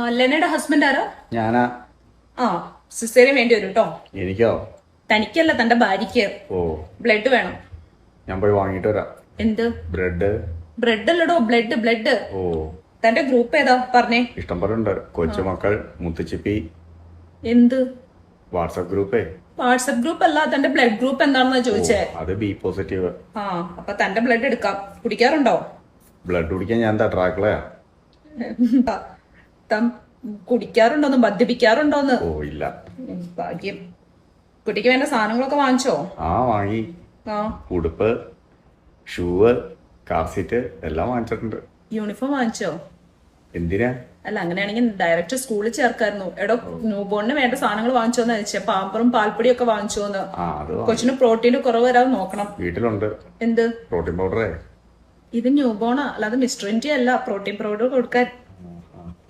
ലെനയുടെ husband ആരാ? ഞാനാ. ആ, സിസേറിയൻ വേണ്ടി വരും കേട്ടോ. എനിക്കോ? തനിക്കല്ല, തന്റെ ഭാര്യയ്ക്ക്. ഓ, ബ്ലഡ് വേണം. ഞാൻ പോയി വാങ്ങിട്ട് വരാം. എന്ത് ബ്രെഡ്? ബ്രെഡ് അല്ലടോ, ബ്ലഡ് ബ്ലഡ്. ഓ, തന്റെ ഗ്രൂപ്പ് ഏതാ പറഞ്ഞേ? ഇഷ്ടം പോലെ ഉണ്ട്. കൊച്ചുമക്കൾ, മുത്തുച്ചിപ്പി. എന്ത് വാട്സപ്പ് ഗ്രൂപ്പേ? വാട്സപ്പ് ഗ്രൂപ്പ് അല്ല, തന്റെ ബ്ലഡ് ഗ്രൂപ്പ് എന്താണെന്നാ ചോദിച്ചേ. അത് ബി പോസിറ്റീവ്. ആ, അപ്പൊ തന്റെ ബ്ലഡ് എടുക്കാം. കുടിക്കാറുണ്ടോ? ബ്ലഡ് കുടിക്കാൻ ഞാൻ എന്താ ട്രാക്കളയാ? കുടിക്കാറുണ്ടോന്ന്, മദ്യപിക്കാറുണ്ടോന്ന്? ഓ, ഇല്ല. ഭാഗ്യം. കുട്ടിക്ക് വേണ്ട സാധനങ്ങളൊക്കെ വാങ്ങിച്ചോ? ആ, വാങ്ങി. ആ, ഉടുപ്പ്, ഷൂവ്, കാർ സീറ്റ് എല്ലാം വാങ്ങിച്ചിട്ടുണ്ട്. യൂണിഫോം വാങ്ങിച്ചോ? എന്തിനാ? അല്ല, അങ്ങനെയാണെങ്കിൽ ഡയറക്റ്റ് സ്കൂളിൽ ചേർക്കായിരുന്നു. എടോ, ന്യൂബോണിന് വേണ്ട സാധനങ്ങൾ വാങ്ങിച്ചോന്ന് ചോദിച്ചേ. പാമ്പറും പാൽപ്പൊടിയും ഒക്കെ വാങ്ങിച്ചോന്ന്. കൊച്ചിന് പ്രോട്ടീൻ കുറവ് വരാതെ നോക്കണം. വീട്ടിലുണ്ട്. എന്ത് പ്രോട്ടീൻ പൗഡറേ? ഇത് ന്യൂബോണാ, അല്ലാതെ മിസ്റ്റർ ഇന്ത്യ അല്ല. പ്രോട്ടീൻ പൗഡർ കൊടുക്കാൻ